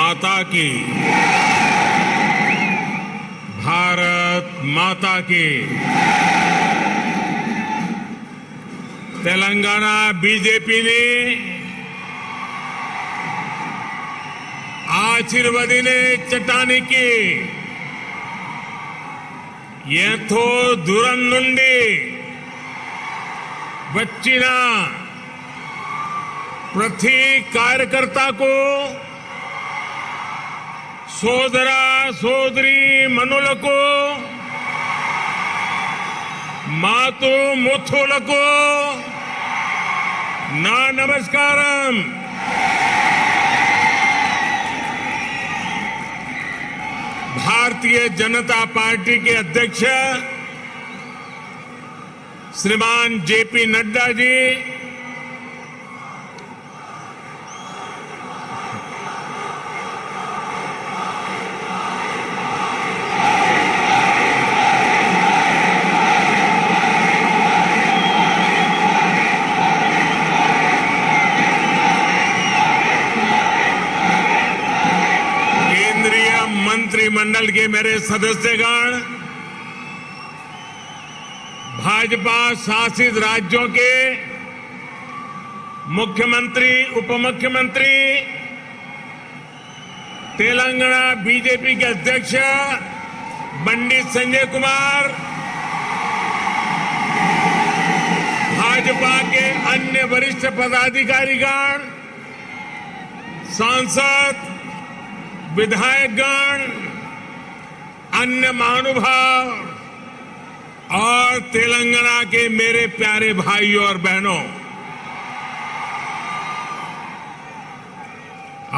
माता की, भारत माता की। तेलंगाना बीजेपी ने ఆశీర్వదినే చట్టానికి ఎంతో దూరం నుండి వచ్చిన ప్రతి కార్యకర్తకు సోదర సోదరి మనులకు మాతు ముత్తులకు నా నమస్కారం। भारतीय जनता पार्टी के अध्यक्ष श्रीमान जेपी नड्डा जी, मंत्रिमंडल के मेरे सदस्यगण, भाजपा शासित राज्यों के मुख्यमंत्री, उपमुख्यमंत्री, तेलंगाना बीजेपी के अध्यक्ष पंडित संजय कुमार, भाजपा के अन्य वरिष्ठ पदाधिकारीगण, सांसद, विधायकगण, अन्य महानुभाव और तेलंगाना के मेरे प्यारे भाइयों और बहनों,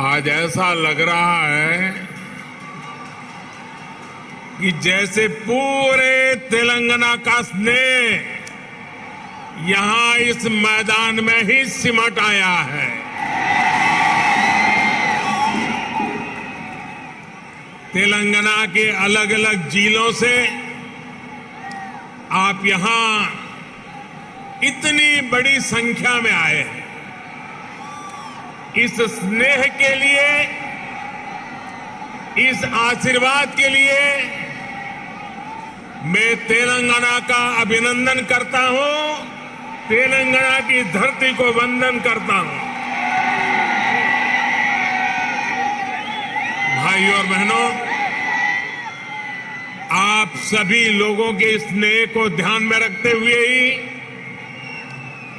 आज ऐसा लग रहा है कि जैसे पूरे तेलंगाना का स्नेह यहां इस मैदान में ही सिमट आया है। तेलंगाना के अलग अलग जिलों से आप यहां इतनी बड़ी संख्या में आए हैं। इस स्नेह के लिए, इस आशीर्वाद के लिए मैं तेलंगाना का अभिनंदन करता हूं, तेलंगाना की धरती को वंदन करता हूं। भाइयों और बहनों, आप सभी लोगों के स्नेह को ध्यान में रखते हुए ही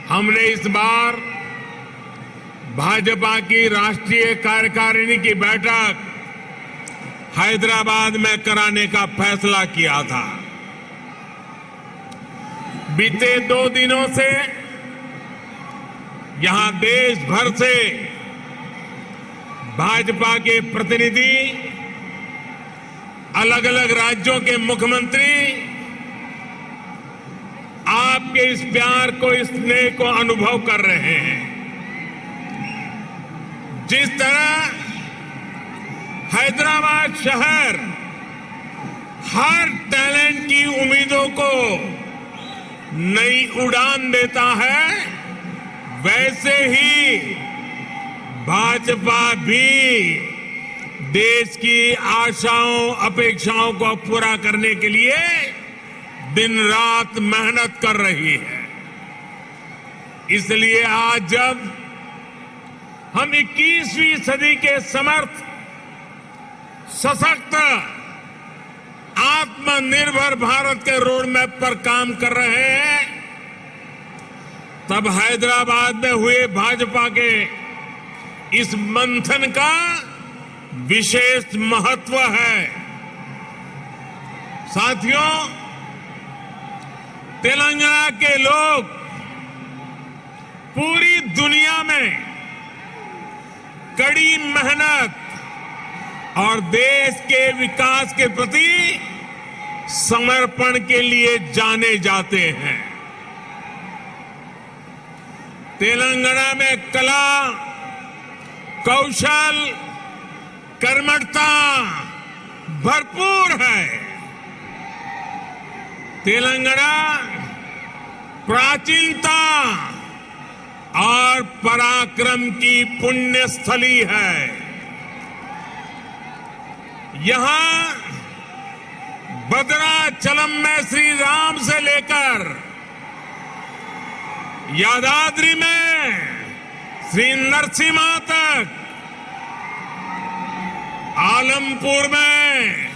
हमने इस बार भाजपा की राष्ट्रीय कार्यकारिणी की बैठक हैदराबाद में कराने का फैसला किया था। बीते 2 दिनों से यहां देश भर से भाजपा के प्रतिनिधि, अलग अलग राज्यों के मुख्यमंत्री आपके इस प्यार को, इस स्नेह को अनुभव कर रहे हैं। जिस तरह हैदराबाद शहर हर टैलेंट की उम्मीदों को नई उड़ान देता है, वैसे ही भाजपा भी देश की आशाओं, अपेक्षाओं को पूरा करने के लिए दिन रात मेहनत कर रही है। इसलिए आज जब हम 21वीं सदी के समर्थ, सशक्त, आत्मनिर्भर भारत के रोड मैप पर काम कर रहे हैं, तब हैदराबाद में हुए भाजपा के इस मंथन का विशेष महत्व है। साथियों, तेलंगाना के लोग पूरी दुनिया में कड़ी मेहनत और देश के विकास के प्रति समर्पण के लिए जाने जाते हैं। तेलंगाना में कला, कौशल, कर्मठता भरपूर है। तेलंगाना प्राचीनता और पराक्रम की पुण्य स्थली है। यहां भद्राचलम में श्री राम से लेकर यादाद्री में श्री नरसिम्हा तक, आलमपुर में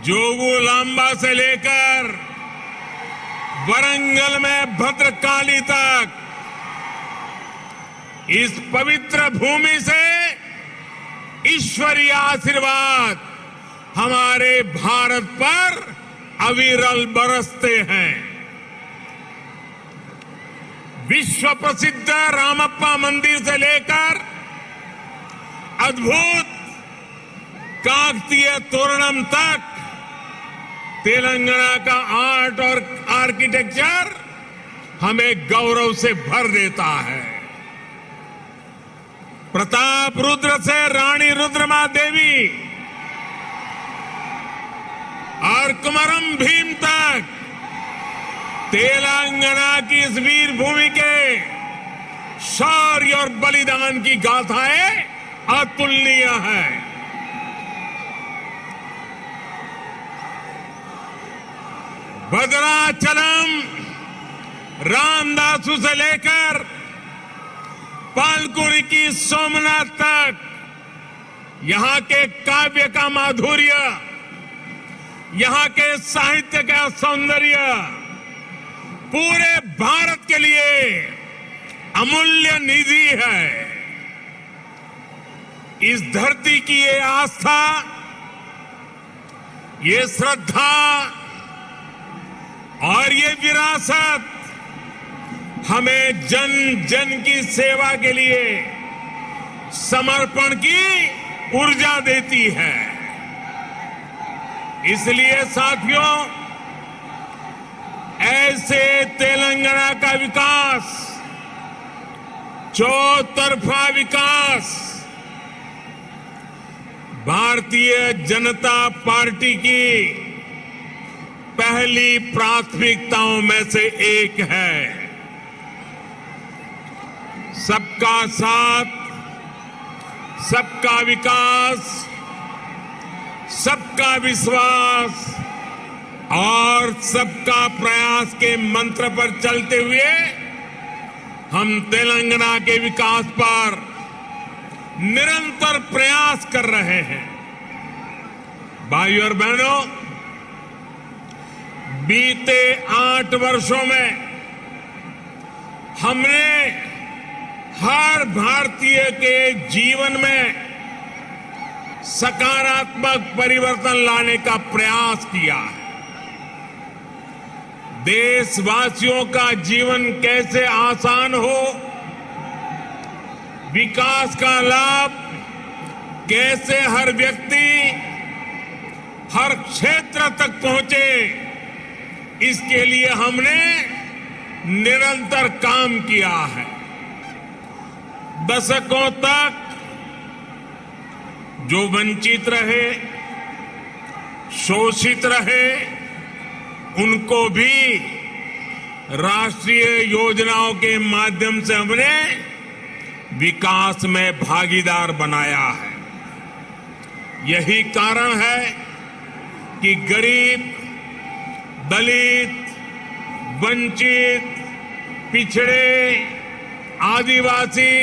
जोगुलांबा से लेकर वरंगल में भद्रकाली तक, इस पवित्र भूमि से ईश्वरीय आशीर्वाद हमारे भारत पर अविरल बरसते हैं। विश्व प्रसिद्ध रामप्पा मंदिर से लेकर अद्भुत काकतीय तोरणम तक तेलंगाना का आर्ट और आर्किटेक्चर हमें गौरव से भर देता है। प्रताप रुद्र से रानी रुद्रमा देवी और कुमरम भीम तक तेलंगाना की इस वीर भूमि के शौर्य और बलिदान की गाथाएं अतुलनीय हैं। भद्राचलम रामदासु से लेकर पालकुरी की सोमनाथ तक यहां के काव्य का माधुर्य, यहां के साहित्य का सौंदर्य पूरे भारत के लिए अमूल्य निधि है। इस धरती की ये आस्था, ये श्रद्धा और ये विरासत हमें जन जन की सेवा के लिए समर्पण की ऊर्जा देती है। इसलिए साथियों, ऐसे तेलंगाना का विकास, चौतरफा विकास भारतीय जनता पार्टी की पहली प्राथमिकताओं में से एक है। सबका साथ, सबका विकास, सबका विश्वास और सबका प्रयास के मंत्र पर चलते हुए हम तेलंगाना के विकास पर निरंतर प्रयास कर रहे हैं। भाइयों और बहनों, बीते 8 वर्षों में हमने हर भारतीय के जीवन में सकारात्मक परिवर्तन लाने का प्रयास किया है। देशवासियों का जीवन कैसे आसान हो, विकास का लाभ कैसे हर व्यक्ति, हर क्षेत्र तक पहुंचे, इसके लिए हमने निरंतर काम किया है। दशकों तक जो वंचित रहे, शोषित रहे, उनको भी राष्ट्रीय योजनाओं के माध्यम से हमने विकास में भागीदार बनाया है। यही कारण है कि गरीब, दलित, वंचित, पिछड़े, आदिवासी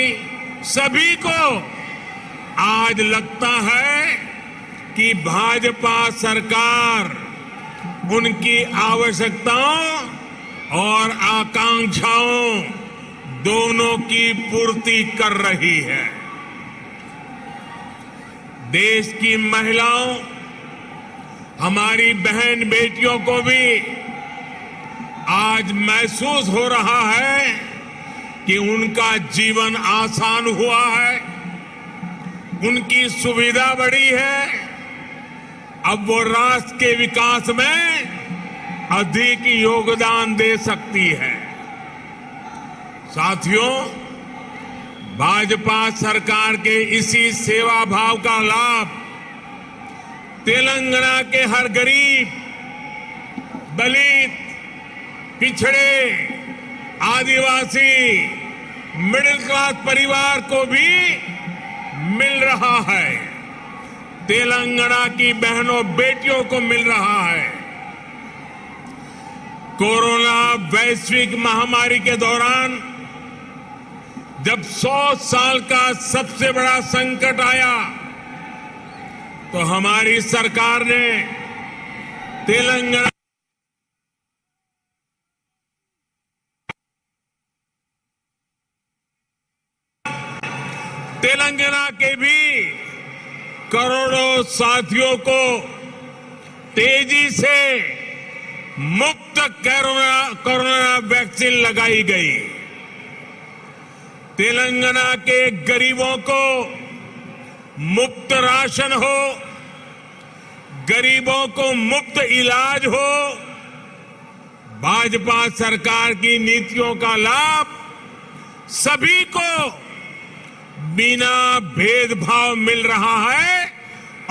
सभी को आज लगता है कि भाजपा सरकार उनकी आवश्यकताओं और आकांक्षाओं दोनों की पूर्ति कर रही है। देश की महिलाओं, हमारी बहन बेटियों को भी आज महसूस हो रहा है कि उनका जीवन आसान हुआ है, उनकी सुविधा बढ़ी है। अब वो राष्ट्र के विकास में अधिक योगदान दे सकती है। साथियों, भाजपा सरकार के इसी सेवा भाव का लाभ तेलंगाना के हर गरीब, दलित, पिछड़े, आदिवासी, मिडिल क्लास परिवार को भी मिल रहा है। तेलंगाना की बहनों बेटियों को मिल रहा है। कोरोना वैश्विक महामारी के दौरान जब 100 साल का सबसे बड़ा संकट आया तो हमारी सरकार ने तेलंगाना के भी करोड़ों साथियों को तेजी से मुफ्त कोरोना वैक्सीन लगाई गई। तेलंगाना के गरीबों को मुफ्त राशन हो, गरीबों को मुफ्त इलाज हो, भाजपा सरकार की नीतियों का लाभ सभी को बिना भेदभाव मिल रहा है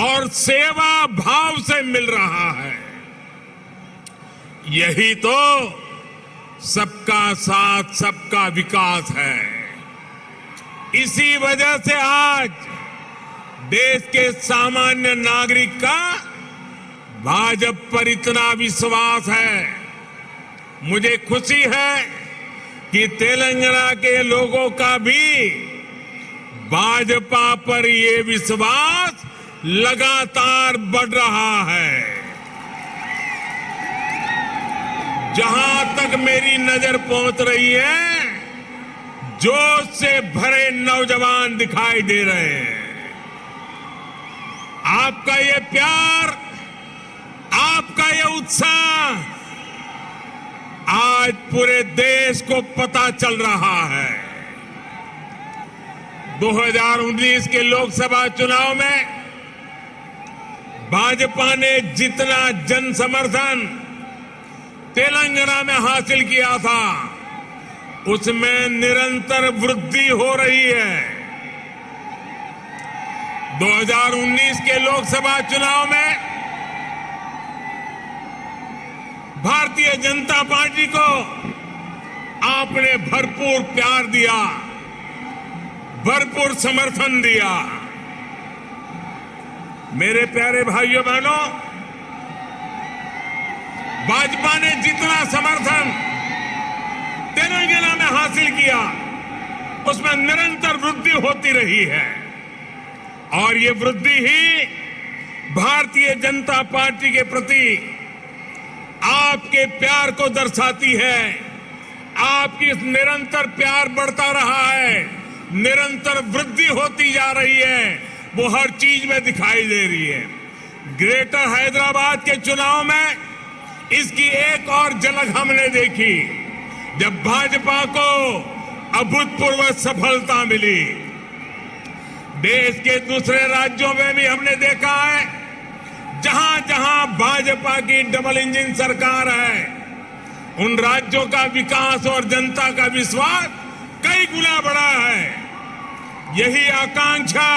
और सेवा भाव से मिल रहा है। यही तो सबका साथ सबका विकास है। इसी वजह से आज देश के सामान्य नागरिक का भाजपा पर इतना विश्वास है। मुझे खुशी है कि तेलंगाना के लोगों का भी भाजपा पर ये विश्वास लगातार बढ़ रहा है। जहां तक मेरी नजर पहुंच रही है, जोश से भरे नौजवान दिखाई दे रहे हैं। आपका ये प्यार, आपका ये उत्साह आज पूरे देश को पता चल रहा है। 2019 के लोकसभा चुनाव में भाजपा ने जितना जन समर्थन तेलंगाना में हासिल किया था, उसमें निरंतर वृद्धि हो रही है। 2019 के लोकसभा चुनाव में भारतीय जनता पार्टी को आपने भरपूर प्यार दिया, भरपूर समर्थन दिया। मेरे प्यारे भाइयों बहनों, भाजपा ने जितना समर्थन तेलंगाना में हासिल किया, उसमें निरंतर वृद्धि होती रही है और ये वृद्धि ही भारतीय जनता पार्टी के प्रति आपके प्यार को दर्शाती है। आपकी इस निरंतर प्यार बढ़ता रहा है, निरंतर वृद्धि होती जा रही है, वो हर चीज में दिखाई दे रही है। ग्रेटर हैदराबाद के चुनाव में इसकी एक और झलक हमने देखी, जब भाजपा को अभूतपूर्व सफलता मिली। देश के दूसरे राज्यों में भी हमने देखा है, जहां जहां भाजपा की डबल इंजन सरकार है, उन राज्यों का विकास और जनता का विश्वास कई गुना बढ़ा है। यही आकांक्षा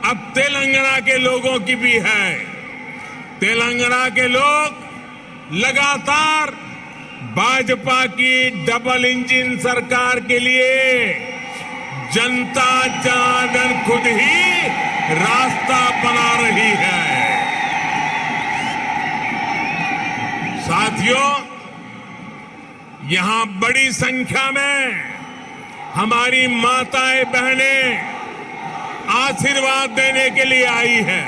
अब तेलंगाना के लोगों की भी है। तेलंगाना के लोग लगातार भाजपा की डबल इंजन सरकार के लिए जनता जनार्दन खुद ही रास्ता बना रही है। साथियों, यहां बड़ी संख्या में हमारी माताएं बहनें आशीर्वाद देने के लिए आई हैं।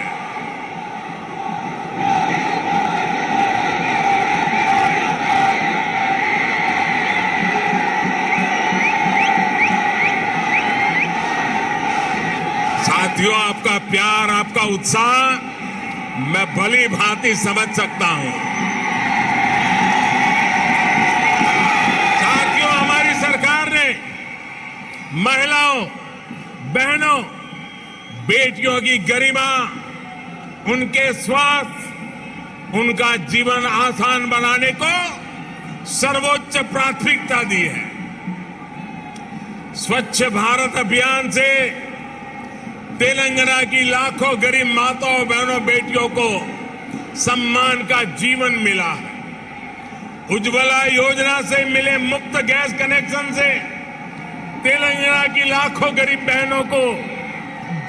साथियों, आपका प्यार, आपका उत्साह मैं भली भांति समझ सकता हूं। साथियों, हमारी सरकार ने महिलाओं, बहनों, बेटियों की गरिमा, उनके स्वास्थ्य, उनका जीवन आसान बनाने को सर्वोच्च प्राथमिकता दी है। स्वच्छ भारत अभियान से तेलंगाना की लाखों गरीब माताओं, बहनों, बेटियों को सम्मान का जीवन मिला है। उज्ज्वला योजना से मिले मुफ्त गैस कनेक्शन से तेलंगाना की लाखों गरीब बहनों को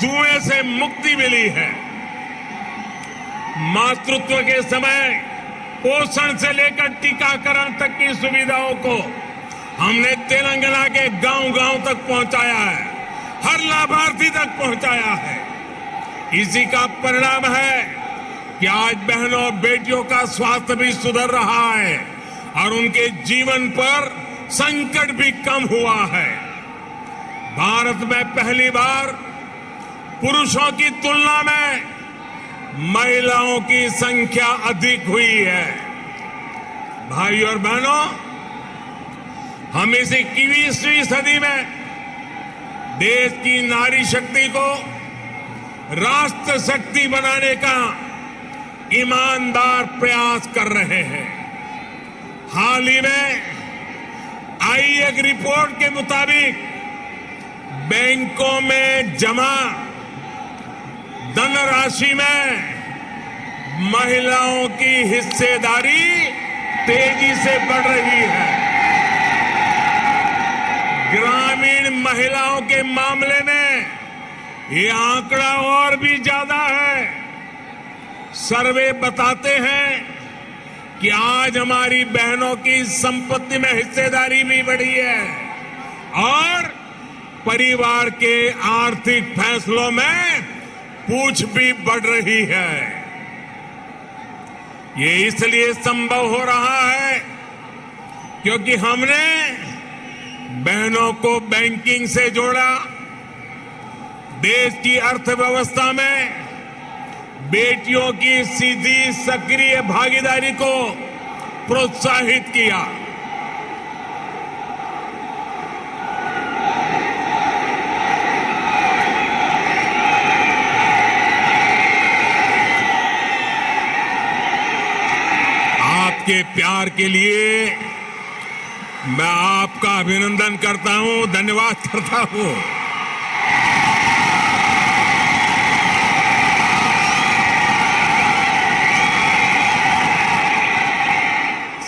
धुएं से मुक्ति मिली है। मातृत्व के समय पोषण से लेकर टीकाकरण तक की सुविधाओं को हमने तेलंगाना के गांव-गांव तक पहुंचाया है, हर लाभार्थी तक पहुंचाया है। इसी का परिणाम है कि आज बहनों और बेटियों का स्वास्थ्य भी सुधर रहा है और उनके जीवन पर संकट भी कम हुआ है। भारत में पहली बार पुरुषों की तुलना में महिलाओं की संख्या अधिक हुई है। भाइयों और बहनों, हम इस 21वीं सदी में देश की नारी शक्ति को राष्ट्र शक्ति बनाने का ईमानदार प्रयास कर रहे हैं। हाल ही में आई एक रिपोर्ट के मुताबिक बैंकों में जमा धनराशि में महिलाओं की हिस्सेदारी तेजी से बढ़ रही है। ग्रामीण महिलाओं के मामले में ये आंकड़ा और भी ज्यादा है। सर्वे बताते हैं कि आज हमारी बहनों की संपत्ति में हिस्सेदारी भी बढ़ी है और परिवार के आर्थिक फैसलों में पूछ भी बढ़ रही है। ये इसलिए संभव हो रहा है क्योंकि हमने बहनों को बैंकिंग से जोड़ा, देश की अर्थव्यवस्था में बेटियों की सीधी सक्रिय भागीदारी को प्रोत्साहित किया। आपके प्यार के लिए मैं आपका अभिनंदन करता हूं, धन्यवाद करता हूं।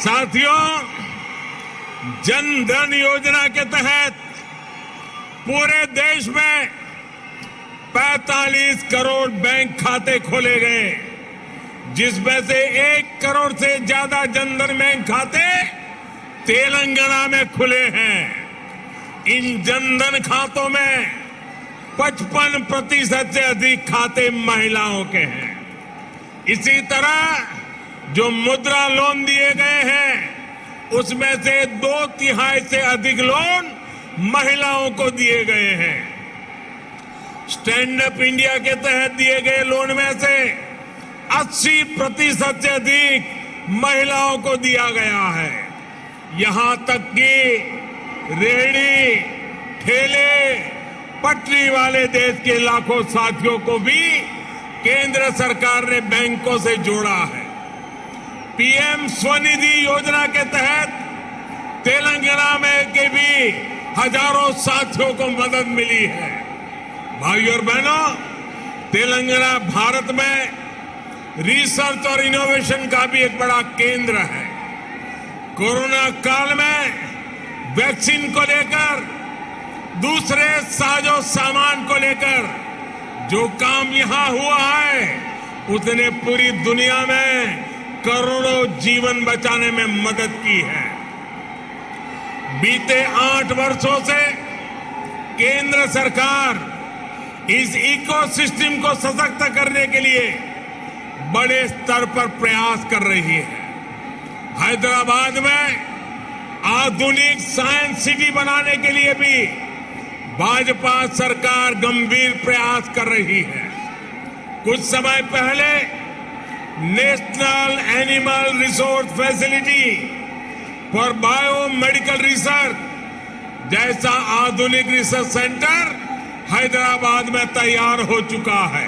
साथियों, जन धन योजना के तहत पूरे देश में 45 करोड़ बैंक खाते खोले गए, जिसमें से 1 करोड़ से ज्यादा जनधन बैंक खाते तेलंगाना में खुले हैं। इन जनधन खातों में 55% से अधिक खाते महिलाओं के हैं। इसी तरह जो मुद्रा लोन दिए गए हैं उसमें से 2/3 से अधिक लोन महिलाओं को दिए गए हैं। स्टैंड अप इंडिया के तहत दिए गए लोन में से 80% से अधिक महिलाओं को दिया गया है। यहां तक कि रेहड़ी, ठेले, पटरी वाले देश के लाखों साथियों को भी केंद्र सरकार ने बैंकों से जोड़ा है। पीएम स्वनिधि योजना के तहत तेलंगाना में के भी हजारों साथियों को मदद मिली है। भाइयों और बहनों, तेलंगाना भारत में रिसर्च और इनोवेशन का भी एक बड़ा केंद्र है। कोरोना काल में वैक्सीन को लेकर, दूसरे साजो सामान को लेकर जो काम यहां हुआ है उसने पूरी दुनिया में करोड़ों जीवन बचाने में मदद की है। बीते 8 वर्षों से केंद्र सरकार इस इकोसिस्टम को सशक्त करने के लिए बड़े स्तर पर प्रयास कर रही है। हैदराबाद में आधुनिक साइंस सिटी बनाने के लिए भी भाजपा सरकार गंभीर प्रयास कर रही है। कुछ समय पहले national animal resource facility for biomedical research जैसा आधुनिक रिसर्च सेंटर हैदराबाद में तैयार हो चुका है।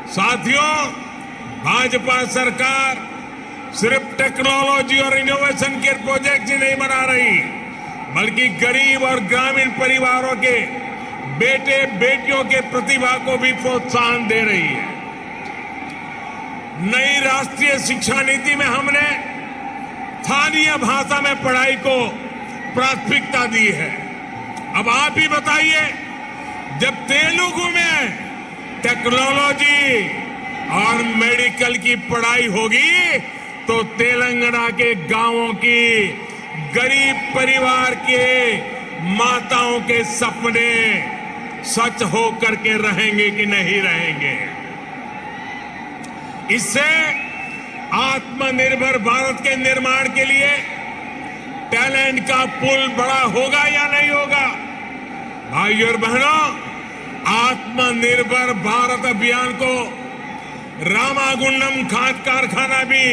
साथियों, भाजपा सरकार सिर्फ टेक्नोलॉजी और इनोवेशन के प्रोजेक्ट ही नहीं बना रही, बल्कि गरीब और ग्रामीण परिवारों के बेटे बेटियों के प्रतिभा को भी प्रोत्साहन दे रही है। नई राष्ट्रीय शिक्षा नीति में हमने स्थानीय भाषा में पढ़ाई को प्राथमिकता दी है। अब आप ही बताइए, जब तेलुगु में टेक्नोलॉजी, और मेडिकल की पढ़ाई होगी तो तेलंगाना के गांवों की गरीब परिवार के माताओं के सपने सच हो करके रहेंगे कि नहीं रहेंगे। इससे आत्मनिर्भर भारत के निर्माण के लिए टैलेंट का पुल बड़ा होगा या नहीं होगा? भाइयों और बहनों, आत्मनिर्भर भारत अभियान को रामागुंडम खाद कारखाना भी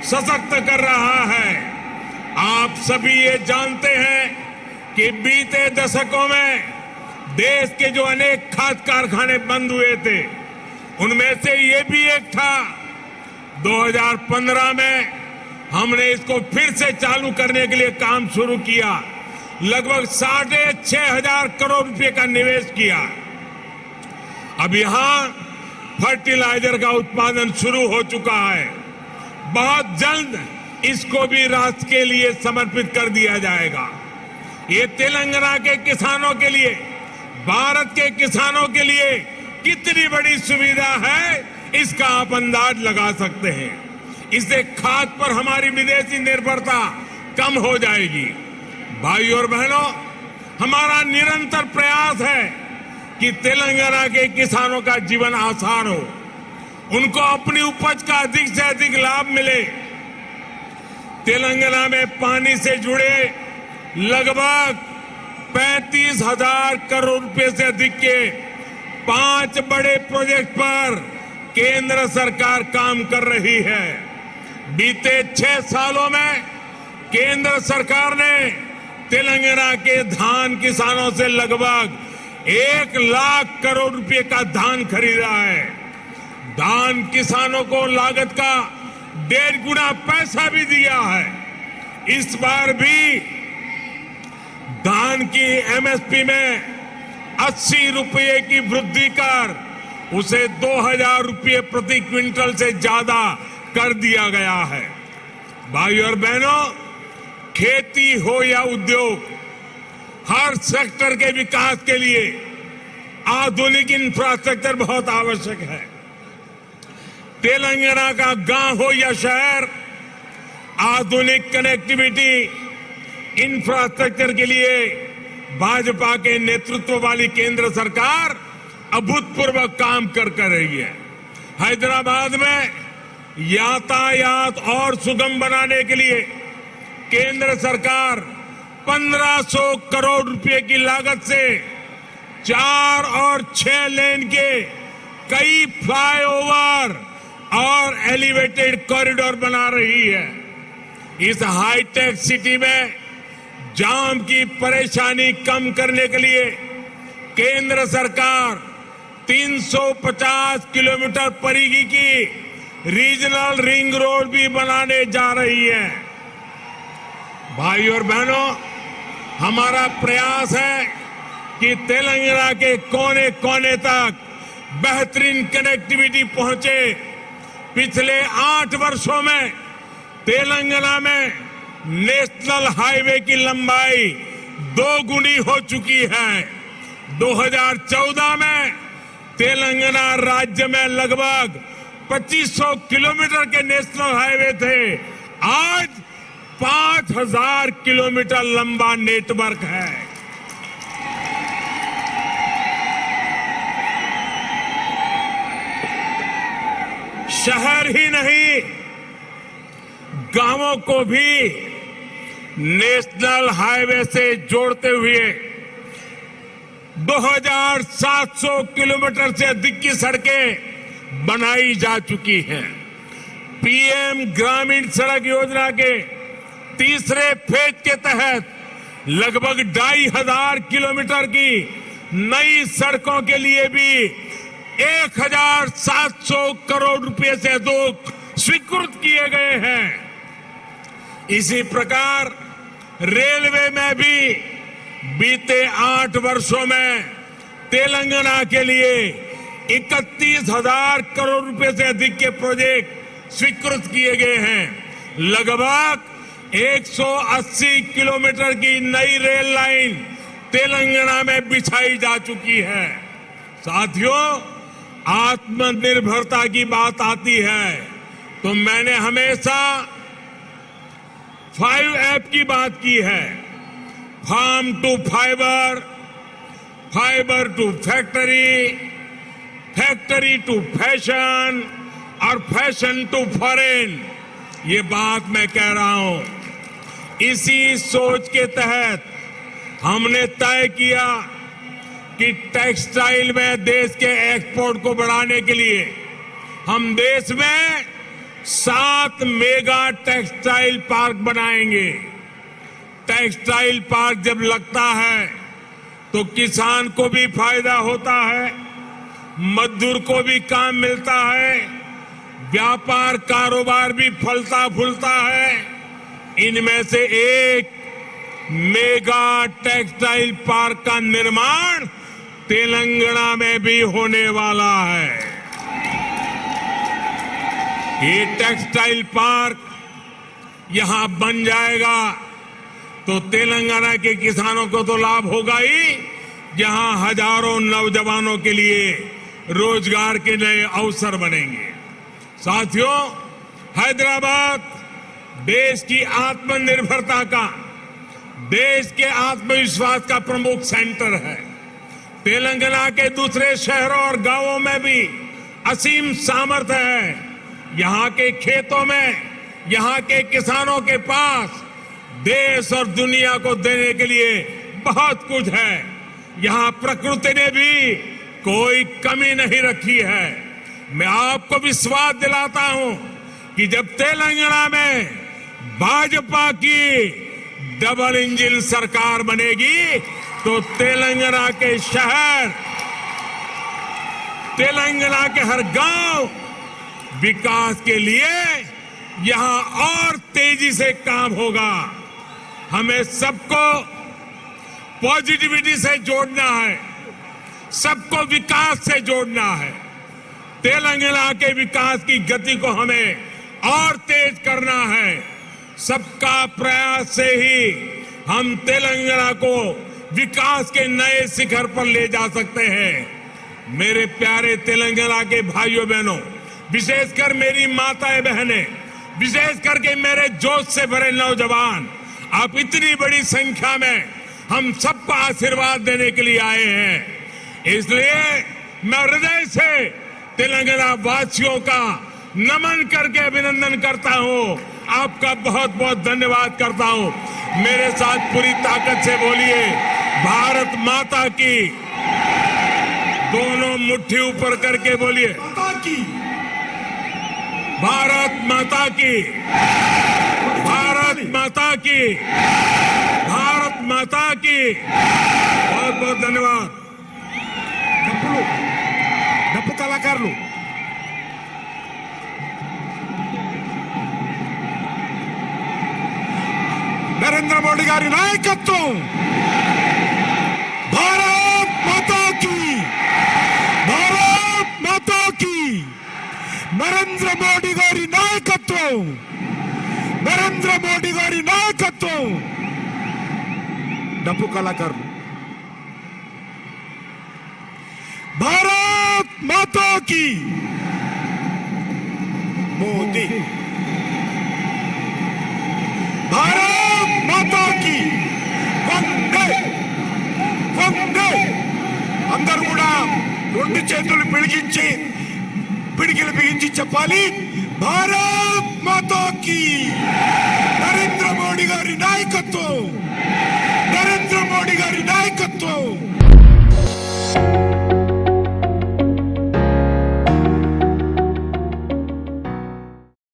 सशक्त कर रहा है। आप सभी ये जानते हैं कि बीते दशकों में देश के जो अनेक खाद कारखाने बंद हुए थे, उनमें से ये भी एक था। 2015 में हमने इसको फिर से चालू करने के लिए काम शुरू किया। लगभग 6,500 करोड़ रुपए का निवेश किया। अब यहां फर्टिलाइजर का उत्पादन शुरू हो चुका है। बहुत जल्द इसको भी राष्ट्र के लिए समर्पित कर दिया जाएगा। ये तेलंगाना के किसानों के लिए, भारत के किसानों के लिए कितनी बड़ी सुविधा है, इसका आप अंदाज लगा सकते हैं। इससे खाद पर हमारी विदेशी निर्भरता कम हो जाएगी। भाइयों और बहनों, हमारा निरंतर प्रयास है कि तेलंगाना के किसानों का जीवन आसान हो, उनको अपनी उपज का अधिक से अधिक लाभ मिले। तेलंगाना में पानी से जुड़े लगभग 35,000 करोड़ रुपए से अधिक के 5 बड़े प्रोजेक्ट पर केंद्र सरकार काम कर रही है। बीते 6 सालों में केंद्र सरकार ने तेलंगाना के धान किसानों से लगभग 1 लाख करोड़ रुपए का धान खरीदा है। धान किसानों को लागत का 1.5 गुना पैसा भी दिया है। इस बार भी धान की एमएसपी में 80 रुपये की वृद्धि कर उसे 2,000 रुपये प्रति क्विंटल से ज्यादा कर दिया गया है। भाइयों और बहनों, खेती हो या उद्योग, हर सेक्टर के विकास के लिए आधुनिक इंफ्रास्ट्रक्चर बहुत आवश्यक है। तेलंगाना का गांव हो या शहर, आधुनिक कनेक्टिविटी इंफ्रास्ट्रक्चर के लिए भाजपा के नेतृत्व वाली केंद्र सरकार अभूतपूर्व काम कर रही है। हैदराबाद में यातायात और सुगम बनाने के लिए केंद्र सरकार 1,500 करोड़ रुपए की लागत से 4 और 6 लेन के कई फ्लाईओवर और एलिवेटेड कॉरिडोर बना रही है। इस हाईटेक सिटी में जाम की परेशानी कम करने के लिए केंद्र सरकार 350 किलोमीटर परिधि की रीजनल रिंग रोड भी बनाने जा रही है। भाइयों और बहनों, हमारा प्रयास है कि तेलंगाना के कोने कोने तक बेहतरीन कनेक्टिविटी पहुंचे। पिछले 8 वर्षों में तेलंगाना में नेशनल हाईवे की लंबाई 2 गुनी हो चुकी है। 2014 में तेलंगाना राज्य में लगभग 2500 किलोमीटर के नेशनल हाईवे थे। आज 5,000 किलोमीटर लंबा नेटवर्क है। शहर ही नहीं, गांवों को भी नेशनल हाईवे से जोड़ते हुए 2,700 किलोमीटर से अधिक की सड़कें बनाई जा चुकी हैं। पीएम ग्रामीण सड़क योजना के तीसरे फेज के तहत लगभग 2,500 किलोमीटर की नई सड़कों के लिए भी 1,700 करोड़ रुपए से अधिक स्वीकृत किए गए हैं। इसी प्रकार रेलवे में भी बीते 8 वर्षों में तेलंगाना के लिए 31,000 करोड़ रुपए से अधिक के प्रोजेक्ट स्वीकृत किए गए हैं। लगभग 180 किलोमीटर की नई रेल लाइन तेलंगाना में बिछाई जा चुकी है। साथियों, आत्मनिर्भरता की बात आती है तो मैंने हमेशा 5 की बात की है। Farm to fibre, fibre to factory, factory to fashion और फैशन टू फॉरेन। ये बात मैं कह रहा हूं। इसी सोच के तहत हमने तय किया कि टेक्सटाइल में देश के एक्सपोर्ट को बढ़ाने के लिए हम देश में 7 मेगा टेक्सटाइल पार्क बनाएंगे। टेक्सटाइल पार्क जब लगता है तो किसान को भी फायदा होता है, मजदूर को भी काम मिलता है, व्यापार कारोबार भी फलता फूलता है। इनमें से एक मेगा टेक्सटाइल पार्क का निर्माण तेलंगाना में भी होने वाला है। ये टेक्सटाइल पार्क यहां बन जाएगा तो तेलंगाना के किसानों को तो लाभ होगा ही, जहां हजारों नौजवानों के लिए रोजगार के नए अवसर बनेंगे। साथियों, हैदराबाद देश की आत्मनिर्भरता का, देश के आत्मविश्वास का प्रमुख सेंटर है। तेलंगाना के दूसरे शहरों और गांवों में भी असीम सामर्थ्य है। यहां के खेतों में, यहां के किसानों के पास देश और दुनिया को देने के लिए बहुत कुछ है। यहां प्रकृति ने भी कोई कमी नहीं रखी है। मैं आपको विश्वास दिलाता हूं कि जब तेलंगाना में भाजपा की डबल इंजन सरकार बनेगी तो तेलंगाना के शहर, तेलंगाना के हर गांव विकास के लिए यहां और तेजी से काम होगा। हमें सबको पॉजिटिविटी से जोड़ना है, सबको विकास से जोड़ना है। तेलंगाना के विकास की गति को हमें और तेज करना है। सबका प्रयास से ही हम तेलंगाना को विकास के नए शिखर पर ले जा सकते हैं। मेरे प्यारे तेलंगाना के भाइयों बहनों, विशेषकर मेरी माताएं बहनें, विशेष करके मेरे जोश से भरे नौजवान, आप इतनी बड़ी संख्या में हम सबको आशीर्वाद देने के लिए आए हैं। इसलिए मैं हृदय से तेलंगाना वासियों का नमन करके अभिनंदन करता हूं। आपका बहुत बहुत धन्यवाद करता हूं। मेरे साथ पूरी ताकत से बोलिए, भारत माता की। दोनों मुट्ठी ऊपर करके बोलिए, भारत माता की, भारत माता की, भारत माता की। बहुत बहुत धन्यवाद। డప్పు కళాకారులు నరేంద్ర మోడీ గారి నాయకత్వం, భారత్ మాతా की, భారత్ మాతా की। నరేంద్ర మోడీ గారి నాయకత్వం, నరేంద్ర మోడీ గారి నాయకత్వం। డప్పు కళాకారులు भारत माता की। मोदी, भारत माता की। వందే వందే। అందరూ కూడా రెండు చేతులు పిడికిలు బిగించి చెప్పాలి, భారత్ మాతా की।